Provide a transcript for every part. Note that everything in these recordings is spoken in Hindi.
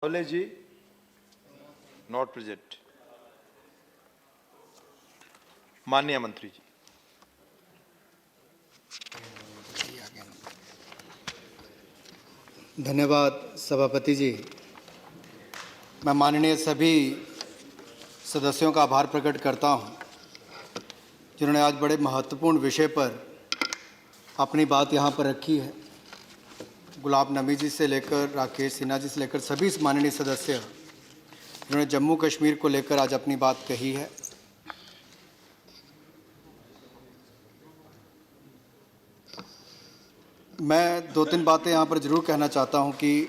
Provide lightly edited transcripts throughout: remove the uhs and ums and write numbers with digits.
Avle ji, not present. माननीय मंत्री जी। धन्यवाद सभापति जी। मैं माननीय सभी सदस्यों का आभार प्रकट करता हूं, जिन्होंने आज बड़े महत्वपूर्ण विषय पर अपनी बात यहां पर रखी है। गुलाब नबी जी से लेकर राकेश सिन्हा जी से लेकर सभी माननीय सदस्य जिन्होंने जम्मू कश्मीर को लेकर आज अपनी बात कही है। मैं दो तीन बातें यहाँ पर ज़रूर कहना चाहता हूँ कि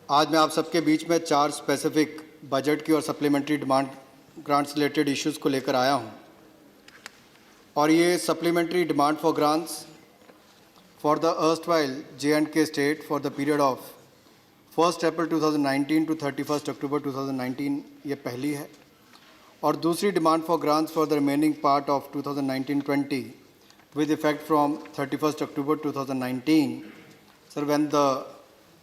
आज मैं आप सबके बीच में 4 स्पेसिफिक बजट की और supplementary demand grants related issues को लेकर आया हूँ। और ये supplementary demand for grants for the erstwhile J&K state for the period of 1 April 2019 to 31 October 2019 ये पहली है। और दूसरी demand for grants for the remaining part of 2019-20 with effect from 31st October 2019, sir, when the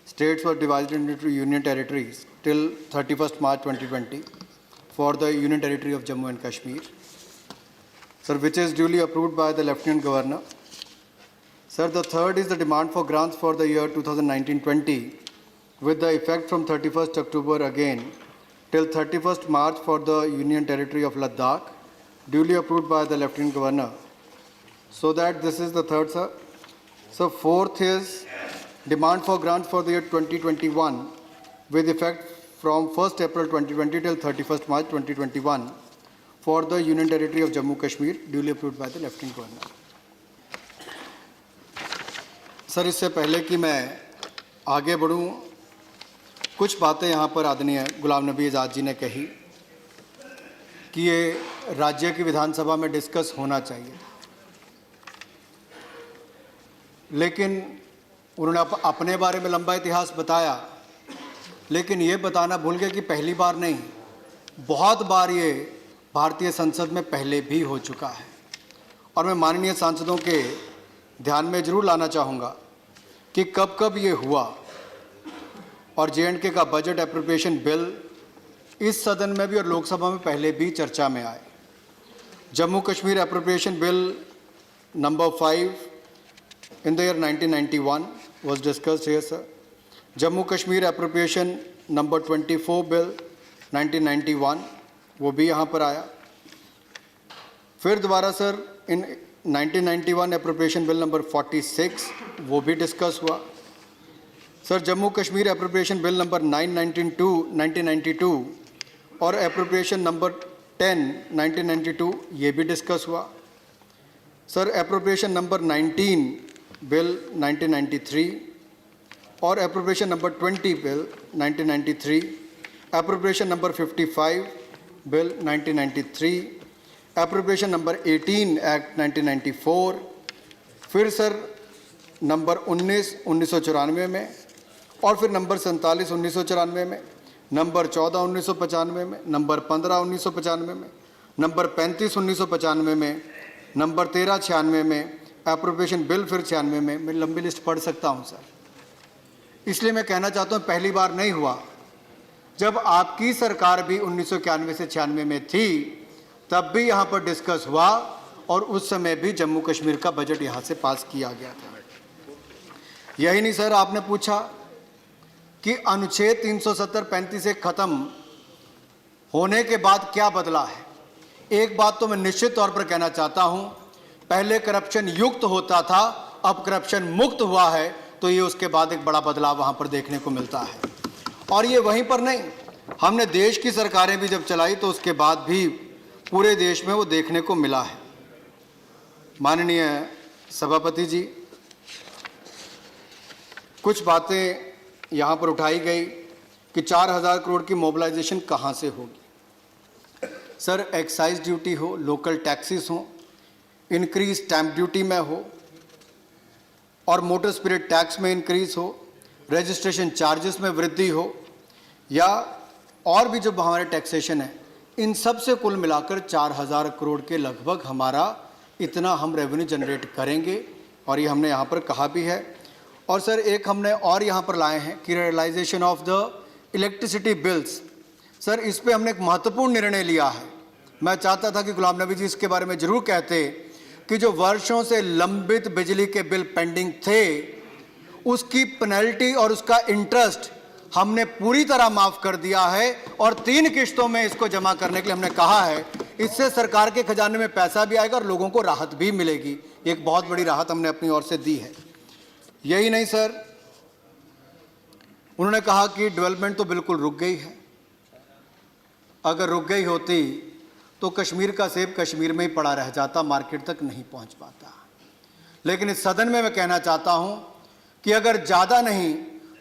states were divided into union territories till 31st March 2020 for the union territory of Jammu and Kashmir, sir, which is duly approved by the Lieutenant Governor. Sir, the third is the demand for grants for the year 2019-20 with the effect from 31st October again till 31st March for the union territory of Ladakh, duly approved by the Lieutenant Governor. So that this is the third, sir. So fourth is demand for grants for the year 2021 with effect from 1st April 2020 till 31st March 2021 for the Union Territory of Jammu Kashmir, duly approved by the Lieutenant Governor. Sir, इससे पहले कि मैं आगे बढ़ूं, कुछ बातें यहाँ पर आदरणीय गुलाम नबी आज़ाद जी ने कही कि ये राज्य की विधानसभा में डिस्कस होना चाहिए, लेकिन उन्होंने अपने बारे में लंबा इतिहास बताया, लेकिन ये बताना भूल गए कि पहली बार नहीं, बहुत बार ये भारतीय संसद में पहले भी हो चुका है। और मैं माननीय सांसदों के ध्यान में जरूर लाना चाहूँगा कि कब कब ये हुआ और J&K का बजट एप्रोप्रिएशन बिल इस सदन में भी और लोकसभा में पहले भी चर्चा में आए। Jammu Kashmir appropriation bill number 5 in the year 1991 was discussed here, sir. Jammu Kashmir appropriation number 24 bill 1991 वो भी यहाँ पर आया। फिर दोबारा सर इन 1991 appropriation bill number 46 वो भी डिस्कस हुआ। Sir Jammu Kashmir appropriation bill number 1992 और appropriation number 10 1992 ये भी डिस्कस हुआ। सर appropriation number 19 बिल 1993 और appropriation number 20 bill 1993, appropriation number 55 bill 1993, appropriation number 18 act 1994, फिर सर नंबर 19 1994 में, और फिर नंबर 47 1994 में, नंबर 14 1995 में, नंबर 15 1995 में, नंबर 35 1995 में, नंबर 13 96 में, एप्रोप्रिएशन बिल फिर 96 में। मैं लंबी लिस्ट पढ़ सकता हूं सर। इसलिए मैं कहना चाहता हूं पहली बार नहीं हुआ, जब आपकी सरकार भी 1991 से 96 में थी तब भी यहां पर डिस्कस हुआ और उस समय भी जम्मू कश्मीर का बजट यहां से पास किया गया था। यही नहीं सर, आपने पूछा कि अनुच्छेद 370-35 से खत्म होने के बाद क्या बदला है। एक बात तो मैं निश्चित तौर पर कहना चाहता हूं, पहले करप्शन युक्त होता था, अब करप्शन मुक्त हुआ है, तो ये उसके बाद एक बड़ा बदलाव वहां पर देखने को मिलता है। और ये वहीं पर नहीं, हमने देश की सरकारें भी जब चलाई तो उसके बाद भी पूरे देश में वो देखने को मिला है। माननीय सभापति जी, कुछ बातें यहाँ पर उठाई गई कि 4000 करोड़ की मोबिलाइजेशन कहाँ से होगी। सर एक्साइज ड्यूटी हो, लोकल टैक्सेस हो, इंक्रीज स्टैंप ड्यूटी में हो और मोटर स्पिरिट टैक्स में इंक्रीज हो, रजिस्ट्रेशन चार्जेस में वृद्धि हो, या और भी जो हमारे टैक्सेशन है, इन सब से कुल मिलाकर 4000 करोड़ के लगभग हमारा इतना हम रेवेन्यू जनरेट करेंगे। और ये हमने यहाँ पर कहा भी है। और सर एक हमने और यहाँ पर लाए हैं कि realization of the electricity bills. Sir इस पे हमने एक महत्वपूर्ण निर्णय लिया है। मैं चाहता था कि गुलाम नबी जी इसके बारे में जरूर कहते कि जो वर्षों से लंबित बिजली के बिल पेंडिंग थे, उसकी पेनल्टी और उसका इंटरेस्ट हमने पूरी तरह माफ कर दिया है और 3 किश्तों में इसको जमा करने के लिए हमने कहा है। इससे सरकार के खजाने में पैसा भी आएगा और लोगों को राहत भी मिलेगी। एक बहुत बड़ी राहत हमने अपनी ओर से दी है। यही नहीं सर, उन्होंने कहा कि डेवलपमेंट तो बिल्कुल रुक गई है। अगर रुक गई होती तो कश्मीर का सेब कश्मीर में ही पड़ा रह जाता, मार्केट तक नहीं पहुंच पाता। लेकिन इस सदन में मैं कहना चाहता हूं कि अगर ज़्यादा नहीं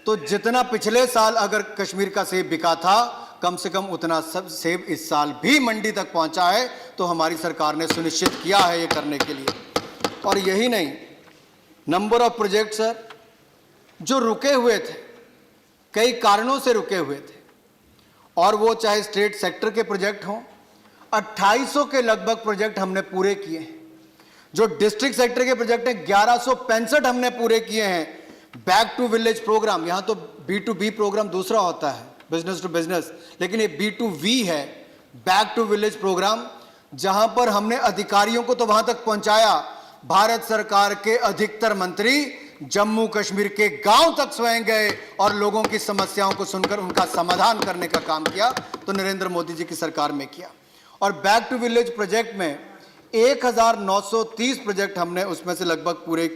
तो जितना पिछले साल अगर कश्मीर का सेब बिका था, कम से कम उतना सब सेब इस साल भी मंडी तक पहुंचा है। तो हमारी सरकार ने सुनिश्चित किया है ये करने के लिए। और यही नहीं, नंबर ऑफ प्रोजेक्ट सर जो रुके हुए थे, कई कारणों से रुके हुए थे, और वो चाहे स्टेट सेक्टर के प्रोजेक्ट हों, 2800 के लगभग प्रोजेक्ट हमने पूरे किए हैं। जो डिस्ट्रिक्ट सेक्टर के प्रोजेक्ट हैं 1165 हमने पूरे किए हैं। बैक टू विलेज प्रोग्राम, यहां तो B2B प्रोग्राम दूसरा होता है, बिजनेस टू बिजनेस, लेकिन ये B2V है, बैक टू विलेज प्रोग्राम, जहां पर हमने अधिकारियों को तो वहां तक पहुंचाया, भारत सरकार के अधिकतर मंत्री जम्मू कश्मीर के गांव तक स्वयं गए और लोगों की समस्याओं को सुनकर उनका समाधान करने का काम किया। तो नरेंद्र मोदी जी की सरकार में किया। और बैक टू विलेज प्रोजेक्ट में 1930 प्रोजेक्ट हमने उसमें से लगभग पूरे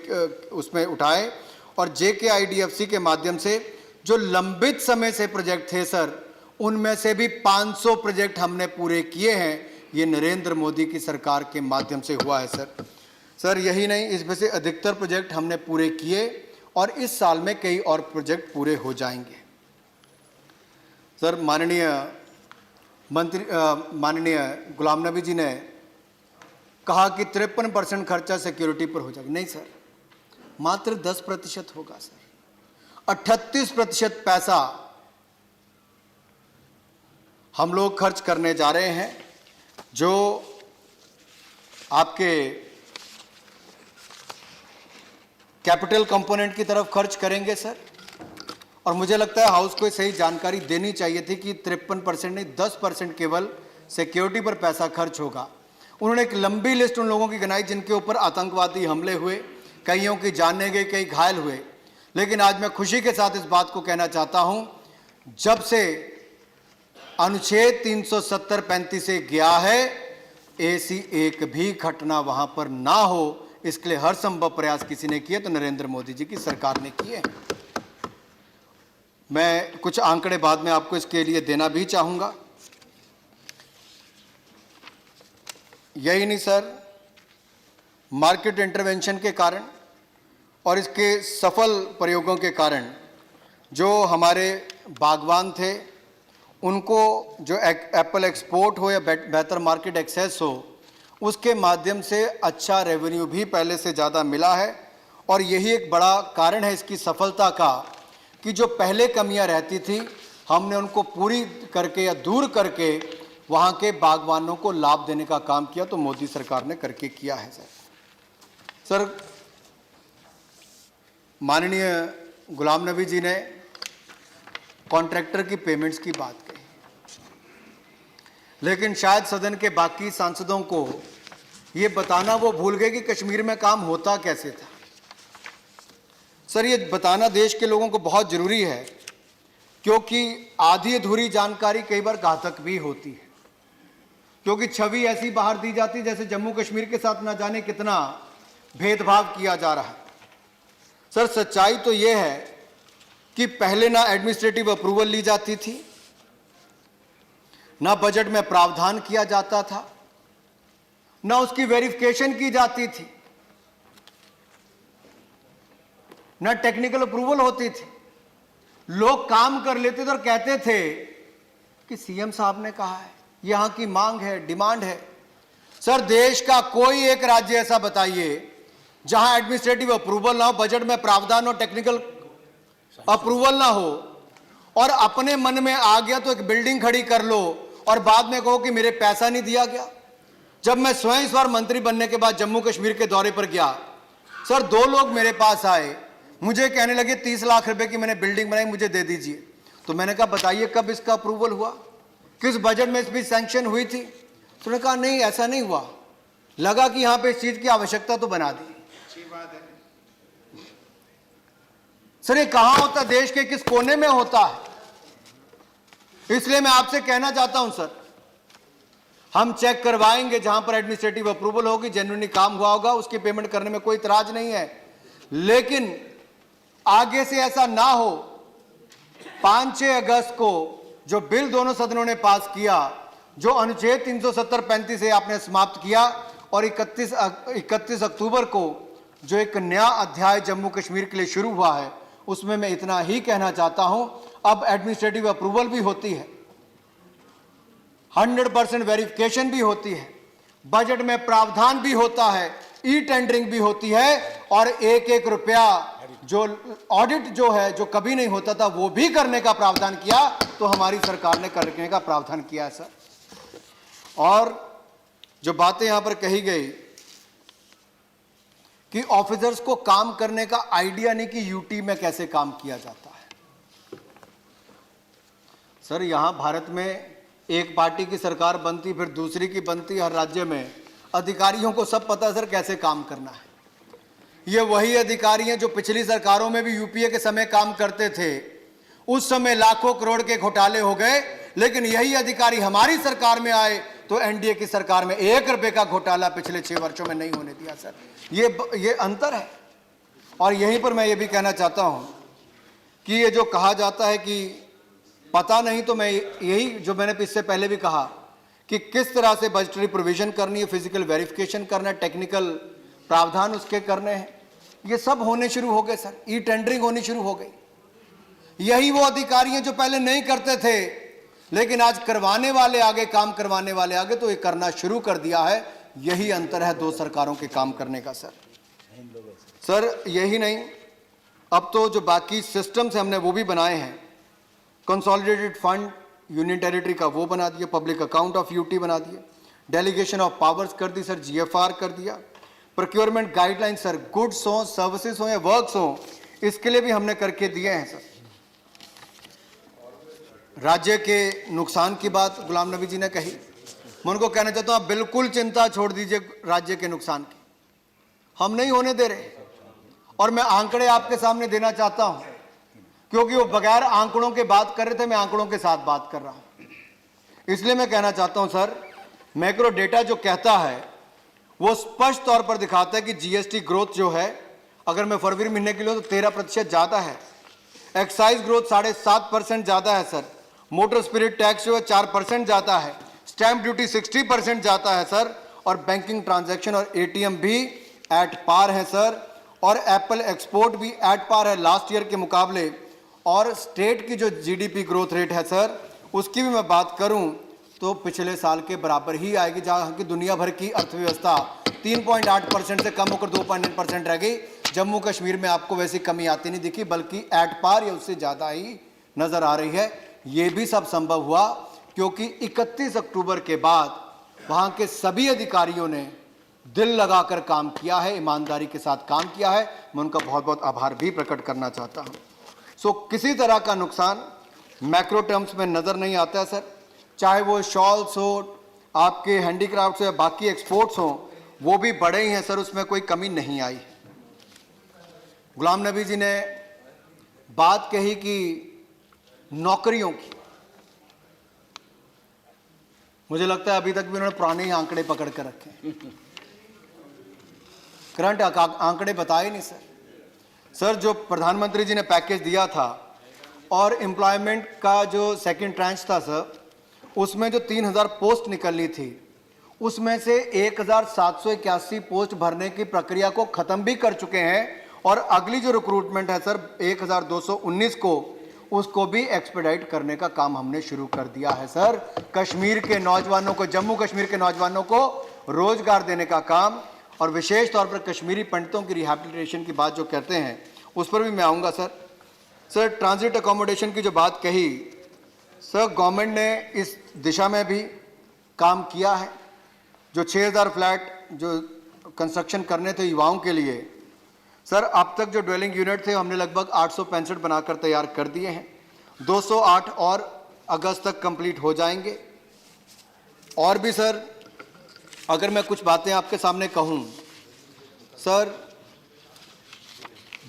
उसमें उठाए। और JKIDFC के माध्यम से जो लंबित समय से प्रोजेक्ट थे सर, उनमें से भी 500 प्रोजेक्ट हमने पूरे किए हैं। ये नरेंद्र मोदी की सरकार के माध्यम से हुआ है सर यही नहीं, इसमें से अधिकतर प्रोजेक्ट हमने पूरे किए और इस साल में कई और प्रोजेक्ट पूरे हो जाएंगे। सर माननीय गुलाम नबी जी ने कहा कि 53% खर्चा सिक्योरिटी पर हो जाएगा। नहीं सर, मात्र 10% होगा सर। 38% पैसा हम लोग खर्च करने जा रहे हैं, जो आपके कैपिटल कंपोनेंट की तरफ खर्च करेंगे सर। और मुझे लगता है हाउस को सही जानकारी देनी चाहिए थी कि 53% नहीं 10% केवल सिक्योरिटी पर पैसा खर्च होगा। उन्होंने एक लंबी लिस्ट उन लोगों की गिनाई जिनके ऊपर आतंकवादी हमले हुए, कईयों की जाने गई, कई घायल हुए। लेकिन आज मैं खुशी के साथ इस बात को कहना चाहता हूं, जब से अनुच्छेद 370-35 से गया है, ऐसी एक भी घटना वहां पर ना हो, इसके लिए हर संभव प्रयास किसी ने किए तो नरेंद्र मोदी जी की सरकार ने किए। मैं कुछ आंकड़े बाद में आपको इसके लिए देना भी चाहूंगा। यही नहीं सर, मार्केट इंटरवेंशन के कारण और इसके सफल प्रयोगों के कारण जो हमारे बागवान थे, उनको जो एप्पल एक्सपोर्ट हो या बेहतर मार्केट एक्सेस हो, उसके माध्यम से अच्छा रेवेन्यू भी पहले से ज़्यादा मिला है। और यही एक बड़ा कारण है इसकी सफलता का कि जो पहले कमियां रहती थी, हमने उनको पूरी करके या दूर करके वहाँ के बागवानों को लाभ देने का काम किया। तो मोदी सरकार ने करके किया है सर। माननीय गुलाम नबी जी ने कॉन्ट्रैक्टर की पेमेंट्स की बात कही, लेकिन शायद सदन के बाकी सांसदों को ये बताना वो भूल गए कि कश्मीर में काम होता कैसे था। सर ये बताना देश के लोगों को बहुत जरूरी है, क्योंकि आधी अधूरी जानकारी कई बार घातक भी होती है, क्योंकि छवि ऐसी बाहर दी जाती है जैसे जम्मू कश्मीर के साथ ना जाने कितना भेदभाव किया जा रहा है। सर सच्चाई तो ये है कि पहले ना एडमिनिस्ट्रेटिव अप्रूवल ली जाती थी, ना बजट में प्रावधान किया जाता था, ना उसकी वेरिफिकेशन की जाती थी, ना टेक्निकल अप्रूवल होती थी। लोग काम कर लेते थे और कहते थे कि सीएम साहब ने कहा है, यहां की मांग है, डिमांड है। सर देश का कोई एक राज्य ऐसा बताइए जहां एडमिनिस्ट्रेटिव अप्रूवल ना हो, बजट में प्रावधान हो, टेक्निकल अप्रूवल ना हो, और अपने मन में आ गया तो एक बिल्डिंग खड़ी कर लो और बाद में कहो कि मेरे पैसा नहीं दिया गया। जब मैं स्वयं इस बार मंत्री बनने के बाद जम्मू कश्मीर के दौरे पर गया, सर 2 लोग मेरे पास आए, मुझे कहने लगे 30 लाख रुपए की मैंने बिल्डिंग बनाई, मुझे दे दीजिए। तो मैंने कहा बताइए कब इसका अप्रूवल हुआ, किस बजट में इसकी सैंक्शन हुई थी? तो उन्होंने कहा नहीं ऐसा नहीं हुआ, लगा कि यहां पे इस चीज की आवश्यकता तो बना दी। सर ये कहां होता है, देश के किस कोने में होता है? इसलिए मैं आपसे कहना चाहता हूं सर, हम चेक करवाएंगे जहां पर एडमिनिस्ट्रेटिव अप्रूवल होगी, जेन्युइनली काम हुआ होगा, उसकी पेमेंट करने में कोई इतराज नहीं है। लेकिन आगे से ऐसा ना हो। 5-6 अगस्त को जो बिल दोनों सदनों ने पास किया, जो अनुच्छेद 370-35 से आपने समाप्त किया, और 31 अक्टूबर को जो एक नया अध्याय जम्मू कश्मीर के लिए शुरू हुआ है, उसमें मैं इतना ही कहना चाहता हूं, अब एडमिनिस्ट्रेटिव अप्रूवल भी होती है, 100% वेरिफिकेशन भी होती है, बजट में प्रावधान भी होता है, ई टेंडरिंग भी होती है, और एक एक रुपया जो ऑडिट जो है जो कभी नहीं होता था वो भी करने का प्रावधान किया। तो हमारी सरकार ने करने का प्रावधान किया है सर। और जो बातें यहां पर कही गई कि ऑफिसर्स को काम करने का आइडिया नहीं कि यूटी में कैसे काम किया जाता है। सर यहां भारत में एक पार्टी की सरकार बनती, फिर दूसरी की बनती, हर राज्य में अधिकारियों को सब पता है सर कैसे काम करना है। ये वही अधिकारी हैं जो पिछली सरकारों में भी यूपीए के समय काम करते थे, उस समय लाखों करोड़ के घोटाले हो गए, लेकिन यही अधिकारी हमारी सरकार में आए तो एनडीए की सरकार में 1 रुपए का घोटाला पिछले 6 वर्षों में नहीं होने दिया सर। ये अंतर है। और यहीं पर मैं ये भी कहना चाहता हूं कि ये जो कहा जाता है कि पता नहीं, तो मैं यही जो मैंने इससे पहले भी कहा कि किस तरह से बजटरी प्रोविजन करनी है, फिजिकल वेरिफिकेशन करना है, टेक्निकल प्रावधान उसके करने हैं, ये सब होने शुरू हो गए सर। ई टेंडरिंग होनी शुरू हो गई। यही वो अधिकारी हैं जो पहले नहीं करते थे, लेकिन आज करवाने वाले आगे, काम करवाने वाले आगे, तो ये करना शुरू कर दिया है। यही अंतर है दो सरकारों के काम करने का सर। सर यही नहीं, अब तो जो बाकी सिस्टम्स हमने वो भी बनाए हैं, कंसोलिडेटेड फंड यूनियन टेरिटरी का वो बना दिया, पब्लिक अकाउंट ऑफ यूटी बना दिया, डेलीगेशन ऑफ पावर्स कर दी सर, जीएफआर कर दिया, प्रोक्योरमेंट गाइडलाइन सर, गुड्स हो, सर्विसेज हो या वर्क्स हो, इसके लिए भी हमने करके दिए हैं सर। राज्य के नुकसान की बात गुलाम नबी जी ने कही, मैं उनको कहना चाहता हूं आप बिल्कुल चिंता छोड़ दीजिए राज्य के नुकसान की, हम नहीं होने दे रहे। और मैं आंकड़े आपके सामने देना चाहता हूं, क्योंकि वो बगैर आंकड़ों के बात कर रहे थे, मैं आंकड़ों के साथ बात कर रहा हूं। इसलिए मैं कहना चाहता हूं सर, मैक्रो डेटा जो कहता है वो स्पष्ट तौर पर दिखाता है कि जीएसटी ग्रोथ जो है, अगर मैं फरवरी महीने के लिए तो 13% ज्यादा है, एक्साइज ग्रोथ 7.5% ज्यादा है सर, मोटर स्पिरिट टैक्स जो है 4% ज्यादा है, स्टैंप ड्यूटी 60% जाता है सर, और बैंकिंग ट्रांजैक्शन और एटीएम भी एट पार है सर, और एप्पल एक्सपोर्ट भी एट पार है लास्ट ईयर के मुकाबले। और स्टेट की जो जीडीपी ग्रोथ रेट है सर, उसकी भी मैं बात करूं तो पिछले साल के बराबर ही आएगी, जहां की दुनिया भर की अर्थव्यवस्था 3.8% से कम होकर 2.9% रह गई। जम्मू कश्मीर में आपको वैसी कमी आती नहीं दिखी, बल्कि एट पार या उससे ज़्यादा ही नज़र आ रही है। ये भी सब संभव हुआ क्योंकि 31 अक्टूबर के बाद वहाँ के सभी अधिकारियों ने दिल लगाकर काम किया है, ईमानदारी के साथ काम किया है। मैं उनका बहुत बहुत आभार भी प्रकट करना चाहता हूँ। सो किसी तरह का नुकसान मैक्रो टर्म्स में नज़र नहीं आता है सर, चाहे वो शॉल्स हो, आपके हैंडीक्राफ्ट्स हो या बाकी एक्सपोर्ट्स हो, वो भी बड़े ही हैं सर, उसमें कोई कमी नहीं आई। गुलाम नबी जी ने बात कही कि नौकरियों की, मुझे लगता है अभी तक भी उन्होंने पुराने ही आंकड़े पकड़ कर रखे हैं, करंट आंकड़े बताए नहीं सर। सर जो प्रधानमंत्री जी ने पैकेज दिया था और एम्प्लॉयमेंट का जो सेकंड ट्रांच था सर, उसमें जो 3000 पोस्ट निकलनी थी, उसमें से 1781 पोस्ट भरने की प्रक्रिया को खत्म भी कर चुके हैं, और अगली जो रिक्रूटमेंट है सर 1219 को, उसको भी एक्सपेडाइट करने का काम हमने शुरू कर दिया है सर। कश्मीर के नौजवानों को, जम्मू कश्मीर के नौजवानों को रोजगार देने का काम, और विशेष तौर पर कश्मीरी पंडितों की रिहैबिलिटेशन की बात जो कहते हैं, उस पर भी मैं आऊँगा सर। सर ट्रांजिट अकोमोडेशन की जो बात कही सर, गवर्नमेंट ने इस दिशा में भी काम किया है। जो 6000 फ्लैट जो कंस्ट्रक्शन करने थे युवाओं के लिए, सर अब तक जो ड्वेलिंग यूनिट थे हमने लगभग 865 बनाकर तैयार कर दिए हैं। 208 और अगस्त तक कंप्लीट हो जाएंगे। और भी सर अगर मैं कुछ बातें आपके सामने कहूं, सर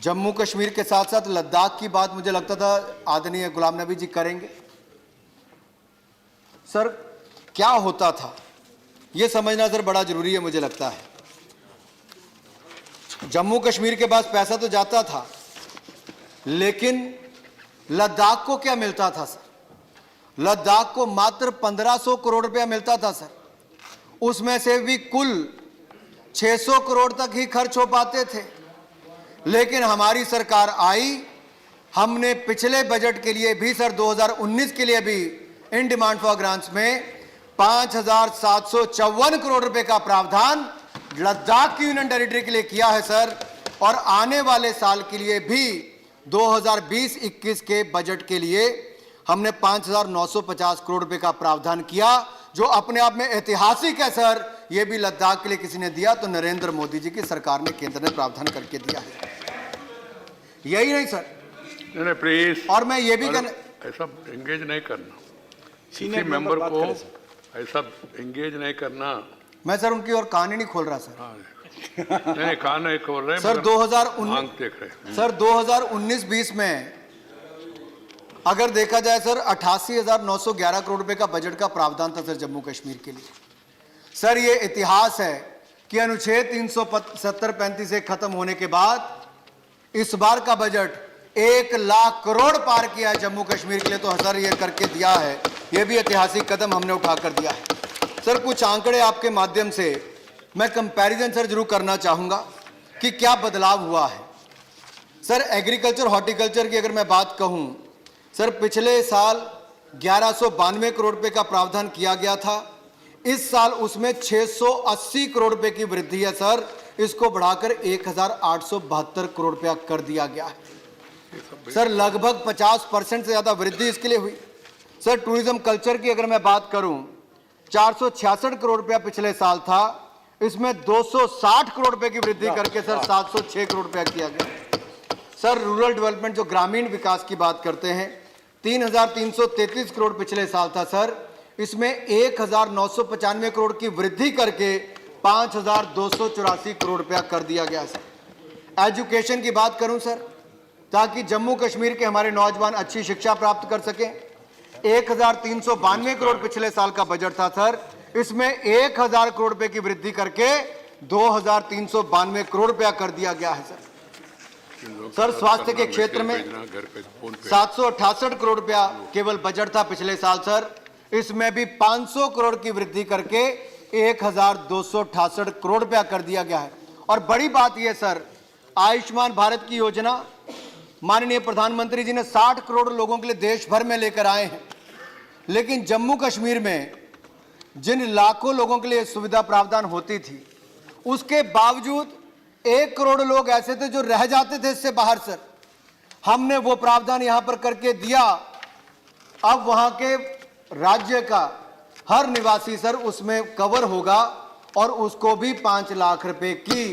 जम्मू कश्मीर के साथ साथ लद्दाख की बात मुझे लगता था आदरणीय गुलाम नबी जी करेंगे। सर क्या होता था ये समझना सर बड़ा जरूरी है। मुझे लगता है जम्मू कश्मीर के पास पैसा तो जाता था, लेकिन लद्दाख को क्या मिलता था सर? लद्दाख को मात्र 1500 करोड़ रुपया मिलता था सर। उसमें से भी कुल 600 करोड़ तक ही खर्च हो पाते थे। लेकिन हमारी सरकार आई, हमने पिछले बजट के लिए भी सर 2019 के लिए भी इन डिमांड फॉर ग्रांट्स में 5754 करोड़ रुपए का प्रावधान लद्दाख की यूनियन टेरिटरी के लिए किया है सर। और आने वाले साल के लिए भी 2020-21 के बजट के लिए हमने 5950 करोड़ रुपए का प्रावधान किया, जो अपने आप में ऐतिहासिक है सर। यह भी लद्दाख के लिए किसी ने दिया तो नरेंद्र मोदी जी की सरकार ने, केंद्र ने प्रावधान करके दिया है। यही नहीं सर, नहीं प्लीज। और मैं ये भी ऐसा एंगेज नहीं करना, किसी मेंबर को ऐसा एंगेज नहीं करना। मैं सर उनकी और कान ही नहीं खोल रहा सर। नहीं कान नहीं खोल रहे सर। 2019 देख रहे सर 2019-20 में अगर देखा जाए सर 88,911 करोड़ रुपए का बजट का प्रावधान था सर जम्मू कश्मीर के लिए। सर ये इतिहास है कि अनुच्छेद 370-35 से खत्म होने के बाद इस बार का बजट 1 लाख करोड़ पार किया है जम्मू कश्मीर के लिए। तो सर ये करके दिया है, ये भी ऐतिहासिक कदम हमने उठाकर दिया है। सर कुछ आंकड़े आपके माध्यम से मैं कंपैरिजन सर जरूर करना चाहूंगा कि क्या बदलाव हुआ है। सर एग्रीकल्चर हॉर्टिकल्चर की अगर मैं बात कहूं, सर पिछले साल 1192 करोड़ रुपए का प्रावधान किया गया था। इस साल उसमें 680 करोड़ रुपए की वृद्धि है सर। इसको बढ़ाकर 1872 करोड़ रुपया कर दिया गया है सर। लगभग 50% से ज्यादा वृद्धि इसके लिए हुई। सर टूरिज्म कल्चर की अगर मैं बात करूं, 466 करोड़ रुपया पिछले साल था, इसमें 260 करोड़ रुपए की वृद्धि करके सर 706 करोड़ रुपया किया गया। सर रूरल डेवलपमेंट जो ग्रामीण विकास की बात करते हैं, 3,333 करोड़ पिछले साल था सर। इसमें 1,995 करोड़ की वृद्धि करके 5,284 करोड़ रुपया कर दिया गया सर। एजुकेशन की बात करूं सर, ताकि जम्मू कश्मीर के हमारे नौजवान अच्छी शिक्षा प्राप्त कर सकें, 1,392 करोड़ पिछले साल का बजट था सर। इसमें 1,000 करोड़ रुपए की वृद्धि करके 2,392 करोड़ रुपया कर दिया गया है सर। सर स्वास्थ्य के क्षेत्र में 768 करोड़ रुपया केवल बजट था पिछले साल सर। इसमें भी 500 करोड़ की वृद्धि करके 1,268 करोड़ रुपया कर दिया गया है। और बड़ी बात यह सर, आयुष्मान भारत की योजना माननीय प्रधानमंत्री जी ने 60 करोड़ लोगों के लिए देश भर में लेकर आए हैं। लेकिन जम्मू कश्मीर में जिन लाखों लोगों के लिए सुविधा प्रावधान होती थी, उसके बावजूद 1 करोड़ लोग ऐसे थे जो रह जाते थे इससे बाहर सर। हमने वो प्रावधान यहां पर करके दिया। अब वहां के राज्य का हर निवासी सर उसमें कवर होगा और उसको भी 5 लाख रुपए की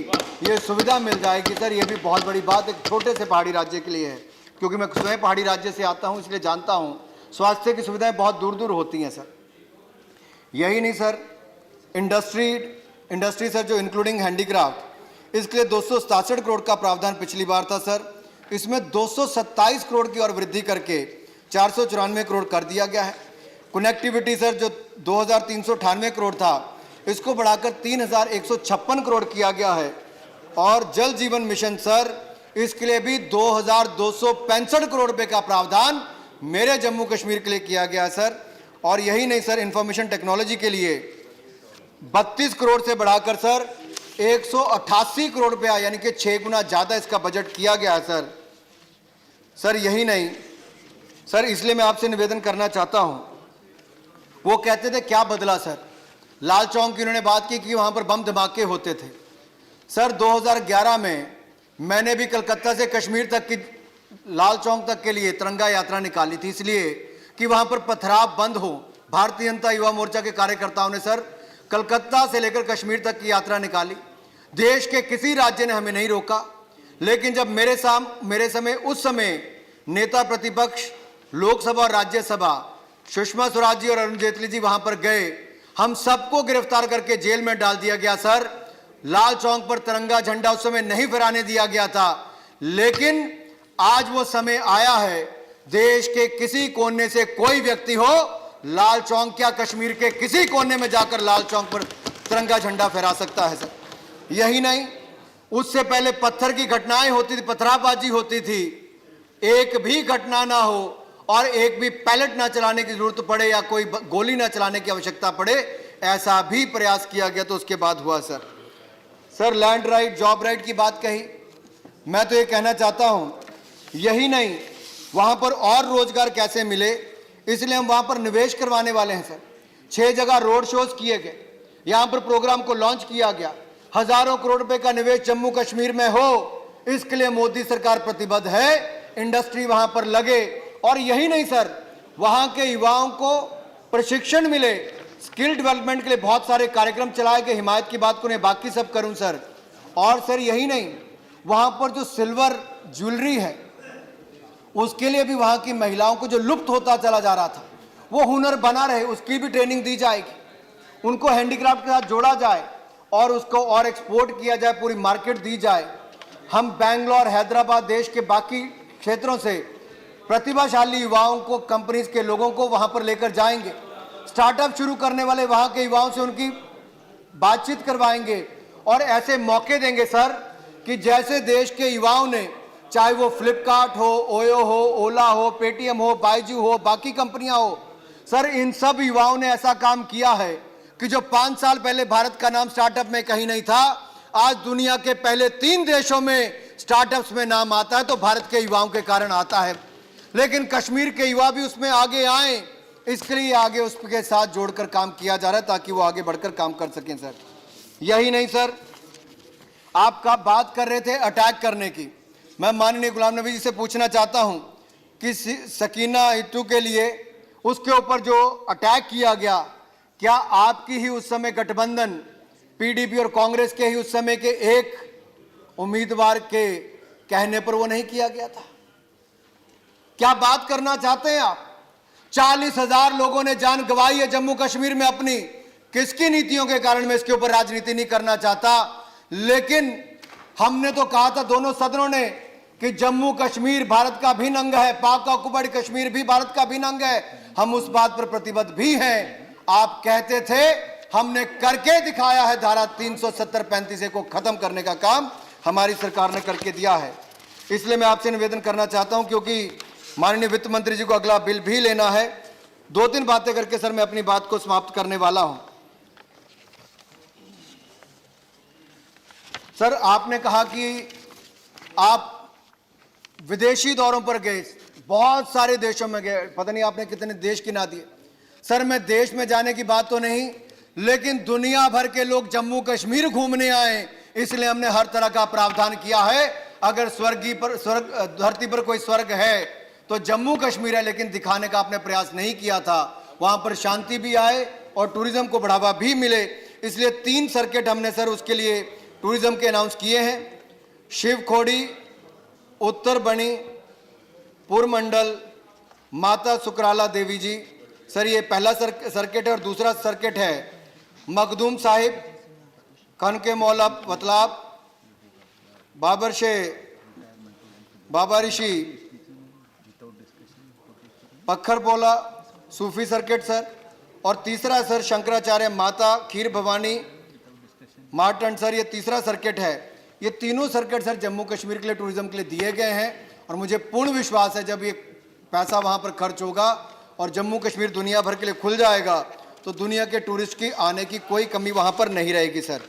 ये सुविधा मिल जाएगी सर। ये भी बहुत बड़ी बात एक छोटे से पहाड़ी राज्य के लिए है, क्योंकि मैं स्वयं पहाड़ी राज्य से आता हूं, इसलिए जानता हूं स्वास्थ्य की सुविधाएं बहुत दूर दूर होती हैं सर। यही नहीं सर, इंडस्ट्री सर जो इंक्लूडिंग हैंडीक्राफ्ट, इसके लिए 267 करोड़ का प्रावधान पिछली बार था सर। इसमें 227 करोड़ की और वृद्धि करके 494 करोड़ कर दिया गया है। कनेक्टिविटी सर जो 2,398 करोड़ था, इसको बढ़ाकर 3,156 करोड़ किया गया है। और जल जीवन मिशन सर, इसके लिए भी 2,265 करोड़ रुपए का प्रावधान मेरे जम्मू कश्मीर के लिए किया गया है सर। और यही नहीं सर, इंफॉर्मेशन टेक्नोलॉजी के लिए 32 करोड़ से बढ़ाकर सर 188 करोड़ रुपया, यानी कि 6 गुना ज्यादा इसका बजट किया गया है सर। सर यही नहीं सर, इसलिए मैं आपसे निवेदन करना चाहता हूं, वो कहते थे क्या बदला सर, लाल चौक की उन्होंने बात की कि वहां पर बम धमाके होते थे सर। 2011 में मैंने भी कलकत्ता से कश्मीर तक की लाल चौक तक के लिए तिरंगा यात्रा निकाली थी, इसलिए कि वहां पर पथराव बंद हो। भारतीय जनता युवा मोर्चा के कार्यकर्ताओं ने सर कलकत्ता से लेकर कश्मीर तक की यात्रा निकाली। देश के किसी राज्य ने हमें नहीं रोका, लेकिन जब मेरे समय उस समय नेता प्रतिपक्ष लोकसभा और राज्यसभा सुषमा स्वराज जी और अरुण जेटली जी वहां पर गए, हम सबको गिरफ्तार करके जेल में डाल दिया गया सर। लाल चौक पर तिरंगा झंडा उस समय नहीं फहराने दिया गया था, लेकिन आज वो समय आया है, देश के किसी कोने से कोई व्यक्ति हो, लाल चौक या कश्मीर के किसी कोने में जाकर लाल चौक पर तिरंगा झंडा फहरा सकता है सर। यही नहीं, उससे पहले पत्थर की घटनाएं होती थी, पथराबाजी होती थी, एक भी घटना ना हो और एक भी पैलेट ना चलाने की जरूरत पड़े या कोई गोली ना चलाने की आवश्यकता पड़े, ऐसा भी प्रयास किया गया तो उसके बाद हुआ sir. Sir land right, job right की बात कही, मैं तो ये कहना चाहता हूं, यही नहीं, वहां पर और रोजगार कैसे मिले, इसलिए हम वहां पर निवेश करवाने वाले हैं सर। 6 जगह रोड शोज किए गए, यहां पर प्रोग्राम को लॉन्च किया गया, हजारों करोड़ रुपए का निवेश जम्मू कश्मीर में हो, इसके लिए मोदी सरकार प्रतिबद्ध है, इंडस्ट्री वहां पर लगे। और यही नहीं सर, वहां के युवाओं को प्रशिक्षण मिले, स्किल डेवलपमेंट के लिए बहुत सारे कार्यक्रम चलाए गए, हिमायत की बात को नहीं बाकी सब करूं सर। और सर यही नहीं, वहां पर जो सिल्वर ज्वेलरी है उसके लिए भी वहां की महिलाओं को जो लुप्त होता चला जा रहा था, वो हुनर बना रहे, उसकी भी ट्रेनिंग दी जाएगी, उनको हैंडीक्राफ्ट के साथ जोड़ा जाए और उसको और एक्सपोर्ट किया जाए, पूरी मार्केट दी जाए। हम बेंगलोर, हैदराबाद, देश के बाकी क्षेत्रों से प्रतिभाशाली युवाओं को, कंपनीज के लोगों को वहां पर लेकर जाएंगे, स्टार्टअप शुरू करने वाले वहां के युवाओं से उनकी बातचीत करवाएंगे और ऐसे मौके देंगे सर कि जैसे देश के युवाओं ने, चाहे वो फ्लिपकार्ट हो, ओयो हो, ओला हो, पेटीएम हो, बायजू हो, बाकी कंपनियां हो, सर इन सब युवाओं ने ऐसा काम किया है कि जो 5 साल पहले भारत का नाम स्टार्टअप में कहीं नहीं था, आज दुनिया के पहले 3 देशों में स्टार्टअप्स में नाम आता है तो भारत के युवाओं के कारण आता है। लेकिन कश्मीर के युवा भी उसमें आगे आए, इसके लिए आगे उसके साथ जोड़कर काम किया जा रहा है ताकि वो आगे बढ़कर काम कर सकें सर। यही नहीं सर, आप कब बात कर रहे थे अटैक करने की, मैं माननीय गुलाम नबी जी से पूछना चाहता हूं कि सकीना इट्टू के लिए उसके ऊपर जो अटैक किया गया, क्या आपकी ही उस समय गठबंधन पीडीपी और कांग्रेस के ही उस समय के एक उम्मीदवार के कहने पर वो नहीं किया गया था? क्या बात करना चाहते हैं आप? 40,000 लोगों ने जान गंवाई है जम्मू कश्मीर में अपनी, किसकी नीतियों के कारण? मैं इसके ऊपर राजनीति नहीं करना चाहता, लेकिन हमने तो कहा था दोनों सदनों ने कि जम्मू कश्मीर भारत का अभिन्न अंग है, पाक ऑक्युपाइड कश्मीर भी भारत का अभिन्न अंग है, हम उस बात पर प्रतिबद्ध भी हैं। आप कहते थे, हमने करके दिखाया है, धारा 370-35 को खत्म करने का काम हमारी सरकार ने करके दिया है। इसलिए मैं आपसे निवेदन करना चाहता हूं, क्योंकि माननीय वित्त मंत्री जी को अगला बिल भी लेना है, 2-3 बातें करके सर मैं अपनी बात को समाप्त करने वाला हूं। सर आपने कहा कि आप विदेशी दौरों पर गए, बहुत सारे देशों में गए, पता नहीं आपने कितने देश गिना दिए। सर मैं देश में जाने की बात तो नहीं, लेकिन दुनिया भर के लोग जम्मू कश्मीर घूमने आए, इसलिए हमने हर तरह का प्रावधान किया है। अगर धरती पर कोई स्वर्ग है तो जम्मू कश्मीर है, लेकिन दिखाने का आपने प्रयास नहीं किया था, वहां पर शांति भी आए और टूरिज्म को बढ़ावा भी मिले। इसलिए 3 सर्किट हमने सर उसके लिए टूरिज्म के अनाउंस किए हैं, शिवखोड़ी, उत्तर बनी, पुरमंडल, माता सुकराला देवी जी, सर ये पहला सर्किट है। और दूसरा सर्किट है मखदूम साहिब, कनके मौला बतलाब, बाबा ऋषि, पत्थरपोला, सूफी सर्किट सर। और तीसरा सर शंकराचार्य माता, खीर भवानी, मार्टन सर, ये तीसरा सर्किट है। ये तीनों सर्किट सर जम्मू कश्मीर के लिए टूरिज्म के लिए दिए गए हैं, और मुझे पूर्ण विश्वास है जब ये पैसा वहाँ पर खर्च होगा और जम्मू कश्मीर दुनिया भर के लिए खुल जाएगा तो दुनिया के टूरिस्ट की आने की कोई कमी वहाँ पर नहीं रहेगी सर।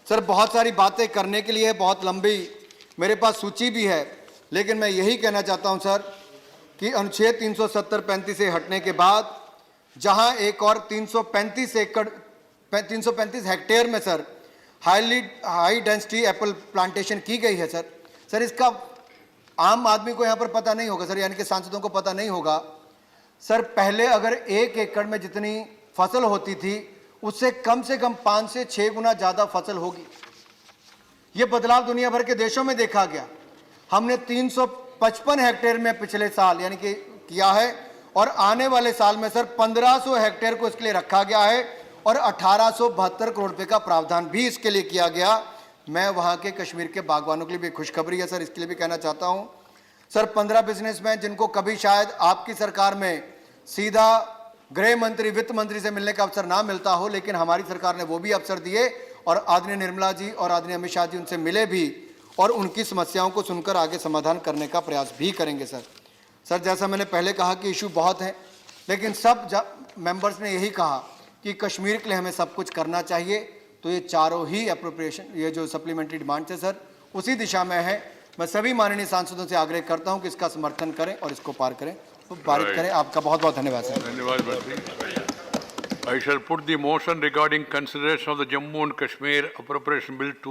सर बहुत सारी बातें करने के लिए, बहुत लंबी मेरे पास सूची भी है, लेकिन मैं यही कहना चाहता हूँ सर कि अनुच्छेद 370-35 से हटने के बाद जहाँ एक और 335 हेक्टेयर में sir high density Apple plantation की गई है सर इसका आम आदमी को यहाँ पर पता नहीं होगा सर, यानी कि सांसदों को पता नहीं होगा सर। पहले अगर 1 एकड़ में जितनी फसल होती थी उससे कम 5 से 6 गुना ज़्यादा फसल होगी। ये बदलाव दुनिया भर के देशों में देखा गया। हमने 355 हेक्टेयर में पिछले साल यानी कि किया है, और आने वाले साल में सर 1500 हेक्टेयर को इसके लिए रखा गया है और 1872 करोड़ रुपए का प्रावधान भी इसके लिए किया गया। मैं वहां के कश्मीर के बागवानों के लिए भी खुशखबरी है सर, इसके लिए भी कहना चाहता हूं सर, 15 बिजनेसमैन जिनको कभी शायद आपकी सरकार में सीधा गृह मंत्री वित्त मंत्री से मिलने का अवसर ना मिलता हो, लेकिन हमारी सरकार ने वो भी अवसर दिए और आदरणीय निर्मला जी और आदरणीय अमित शाह जी उनसे मिले भी और उनकी समस्याओं को सुनकर आगे समाधान करने का प्रयास भी करेंगे सर। सर जैसा मैंने पहले कहा कि इशू बहुत हैं, लेकिन सब मेंबर्स ने यही कहा कि कश्मीर के लिए हमें सब कुछ करना चाहिए, तो ये चारों ही अप्रोप्रिएशन ये जो सप्लीमेंट्री डिमांड्स है सर उसी दिशा में है। मैं सभी माननीय सांसदों से आग्रह करता हूं कि इसका समर्थन करें और इसको पारित करें। आपका बहुत बहुत धन्यवाद सर। धन्यवाद मंत्री। I shall put the motion regarding consideration of the Jammu and Kashmir Appropriation Bill 2